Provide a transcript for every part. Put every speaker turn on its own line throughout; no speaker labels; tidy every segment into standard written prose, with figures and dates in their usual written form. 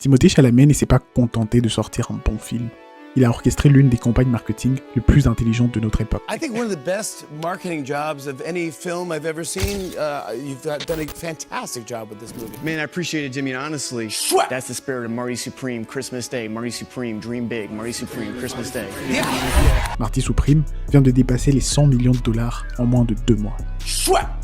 Timothée Chalamet ne s'est pas contenté de sortir un bon film. Il a orchestré l'une des campagnes marketing les plus intelligentes de notre époque.
I think one of the best marketing jobs of any film I've ever seen. You've done a fantastic job with this movie.
Man, I appreciate it, Jimmy, and honestly, that's the spirit of Marty Supreme, Christmas Day, Marty Supreme, Dream Big, Marty Supreme, Christmas Day.
Yeah.
Marty Supreme vient de dépasser les 100 millions de dollars en moins de 2 mois.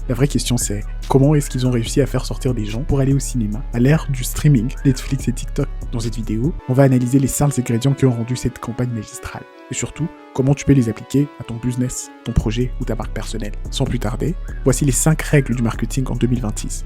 La vraie question c'est, comment est-ce qu'ils ont réussi à faire sortir des gens pour aller au cinéma à l'ère du streaming, Netflix et TikTok? Dans cette vidéo, on va analyser les 5 ingrédients qui ont rendu cette campagne magistrale. Et surtout, comment tu peux les appliquer à ton business, ton projet ou ta marque personnelle. Sans plus tarder, voici les 5 règles du marketing en 2026.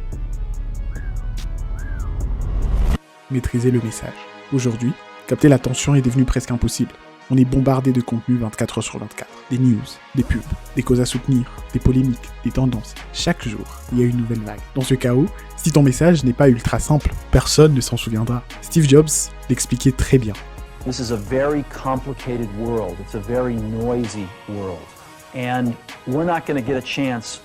Maîtriser le message. Aujourd'hui, capter l'attention est devenu presque impossible. On est bombardé de contenu 24 heures sur 24. Des news, des pubs, des causes à soutenir, des polémiques, des tendances. Chaque jour, il y a une nouvelle vague. Dans ce chaos, si ton message n'est pas ultra simple, personne ne s'en souviendra. Steve Jobs l'expliquait très bien.
This is a very complicated world. It's a very noisy world. And we're not going to get a chance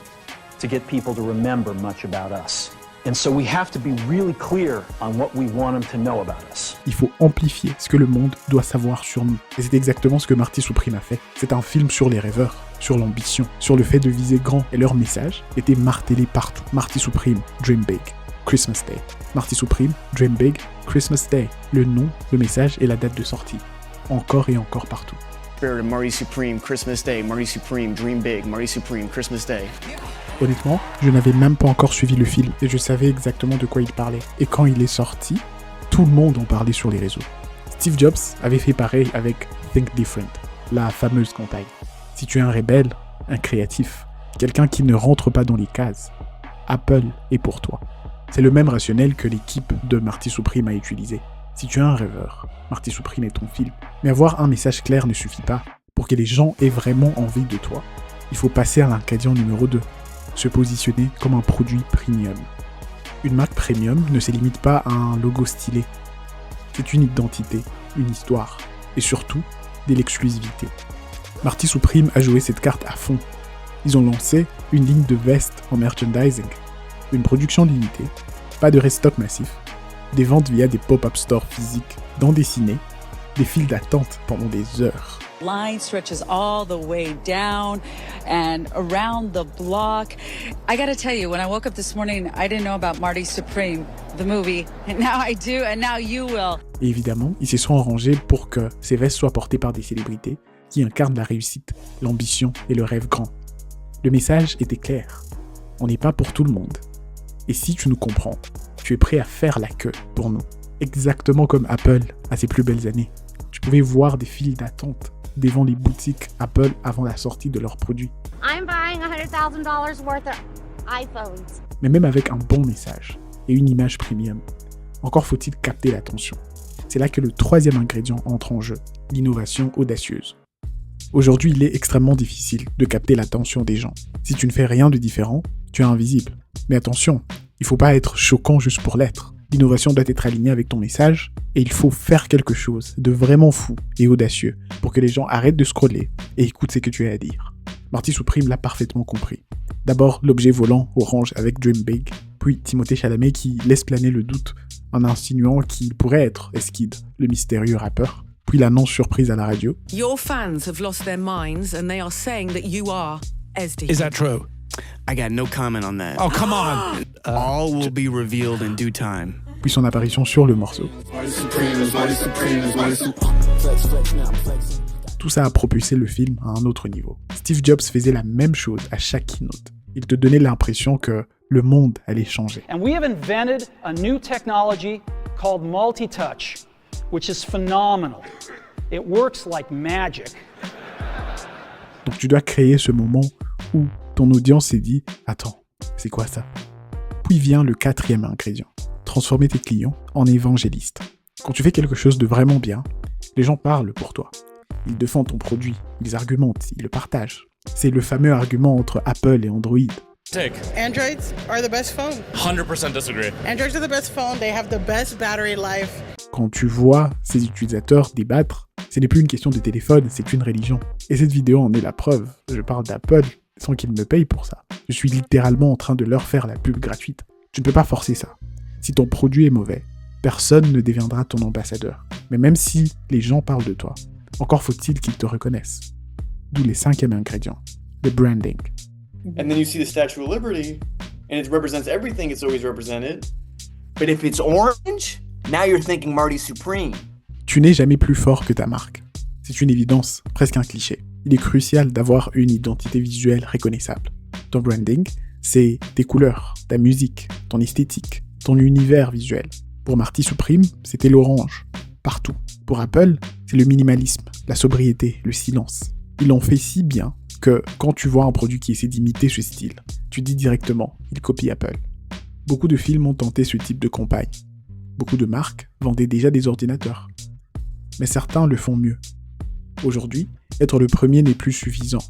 to get people to remember much about us. And so we have to be really clear on what we want them to know about us.
Il faut amplifier ce que le monde doit savoir sur nous. Et c'est exactement ce que Marty Supreme a fait. C'est un film sur les rêveurs, sur l'ambition, sur le fait de viser grand. Et leur message était martelé partout. Marty Supreme, Dream Big, Christmas Day. Marty Supreme, Dream Big, Christmas Day. Le nom, le message et la date de sortie. Encore et encore partout.
Spirit of Marty Supreme, Christmas Day, Marty Supreme, Dream Big, Marty Supreme, Christmas Day.
Honnêtement, je n'avais même pas encore suivi le film et je savais exactement de quoi il parlait. Et quand il est sorti, tout le monde en parlait sur les réseaux. Steve Jobs avait fait pareil avec Think Different, la fameuse campagne. Si tu es un rebelle, un créatif, quelqu'un qui ne rentre pas dans les cases, Apple est pour toi. C'est le même rationnel que l'équipe de Marty Supreme a utilisé. Si tu es un rêveur, Marty Supreme est ton film. Mais avoir un message clair ne suffit pas. Pour que les gens aient vraiment envie de toi, il faut passer à l'ingrédient numéro 2. Se positionner comme un produit premium. Une marque premium ne se limite pas à un logo stylé. C'est une identité, une histoire, et surtout, de l'exclusivité. Marty Supreme a joué cette carte à fond. Ils ont lancé une ligne de vestes en merchandising, une production limitée, pas de restock massif, des ventes via des pop-up stores physiques, dans des ciné, des files d'attente pendant des heures.
Line stretches all the way down and around the block. I gotta tell you, when I woke up this morning, I didn't know about Marty Supreme, the movie, and now I do, and now you will.
Et évidemment, ils se sont arrangés pour que ces vestes soient portées par des célébrités qui incarnent la réussite, l'ambition et le rêve grand. Le message était clair. On n'est pas pour tout le monde. Et si tu nous comprends, tu es prêt à faire la queue pour nous. Exactement comme Apple à ses plus belles années. Tu pouvais voir des files d'attente devant les boutiques Apple avant la sortie de leurs produits.
I'm buying $100,000 worth of iPhones.
Mais même avec un bon message et une image premium, encore faut-il capter l'attention. C'est là que le 3e ingrédient entre en jeu, l'innovation audacieuse. Aujourd'hui, il est extrêmement difficile de capter l'attention des gens. Si tu ne fais rien de différent, tu es invisible. Mais attention, il faut pas être choquant juste pour l'être. L'innovation doit être alignée avec ton message et il faut faire quelque chose de vraiment fou et audacieux pour que les gens arrêtent de scroller et écoutent ce que tu as à dire. Marty Supreme l'a parfaitement compris. D'abord, l'objet volant orange avec Dream Big, puis Timothée Chalamet qui laisse planer le doute en insinuant qu'il pourrait être Eskid, le mystérieux rappeur, puis l'annonce surprise à la radio.
Your fans have lost their minds and they are saying that you are SD.
Is that true?
I got no comment on that.
Oh, come on!
All will be revealed in due time.
Puis son apparition sur le morceau. Tout ça a propulsé le film à un autre niveau. Steve Jobs faisait la même chose à chaque keynote. Il te donnait l'impression que le monde allait changer.
And we have invented a new technology called multi-touch, which is phenomenal. It works like magic.
Donc tu dois créer ce moment où ton audience s'est dit « Attends, c'est quoi ça ?» Puis vient le 4e ingrédient. Transformer tes clients en évangélistes. Quand tu fais quelque chose de vraiment bien, les gens parlent pour toi. Ils défendent ton produit, ils argumentent, ils le partagent. C'est le fameux argument entre Apple et Android.
Androids are the best phone.
100% disagree.
Androids are the best phone. They have the best battery life.
Quand tu vois ces utilisateurs débattre, ce n'est plus une question de téléphone, c'est une religion. Et cette vidéo en est la preuve. Je parle d'Apple sans qu'ils me payent pour ça. Je suis littéralement en train de leur faire la pub gratuite. Tu ne peux pas forcer ça. Si ton produit est mauvais, personne ne deviendra ton ambassadeur. Mais même si les gens parlent de toi, encore faut-il qu'ils te reconnaissent. D'où les 5e ingrédients, le branding.
And then you see the Statue of Liberty, and it represents everything it's always represented.
But if it's orange, now you're thinking Marty Supreme.
Tu n'es jamais plus fort que ta marque. C'est une évidence, presque un cliché. Il est crucial d'avoir une identité visuelle reconnaissable. Ton branding, c'est tes couleurs, ta musique, ton esthétique, ton univers visuel. Pour Marty Supreme, c'était l'orange, partout. Pour Apple, c'est le minimalisme, la sobriété, le silence. Ils l'ont fait si bien que quand tu vois un produit qui essaie d'imiter ce style, tu dis directement, il copie Apple. Beaucoup de films ont tenté ce type de campagne. Beaucoup de marques vendaient déjà des ordinateurs. Mais certains le font mieux. Aujourd'hui, être le premier n'est plus suffisant.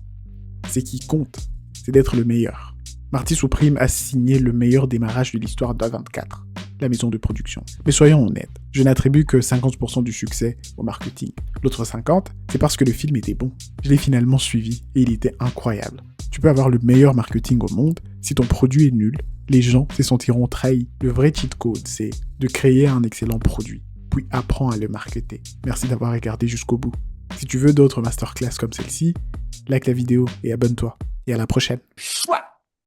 Ce qui compte, c'est d'être le meilleur. Marty Supreme a signé le meilleur démarrage de l'histoire d'A24, la maison de production. Mais soyons honnêtes, je n'attribue que 50% du succès au marketing. L'autre 50%, c'est parce que le film était bon. Je l'ai finalement suivi et il était incroyable. Tu peux avoir le meilleur marketing au monde, si ton produit est nul, les gens se sentiront trahis. Le vrai cheat code, c'est de créer un excellent produit, puis apprends à le marketer. Merci d'avoir regardé jusqu'au bout. Si tu veux d'autres masterclass comme celle-ci, like la vidéo et abonne-toi. Et à la prochaine.
Swat.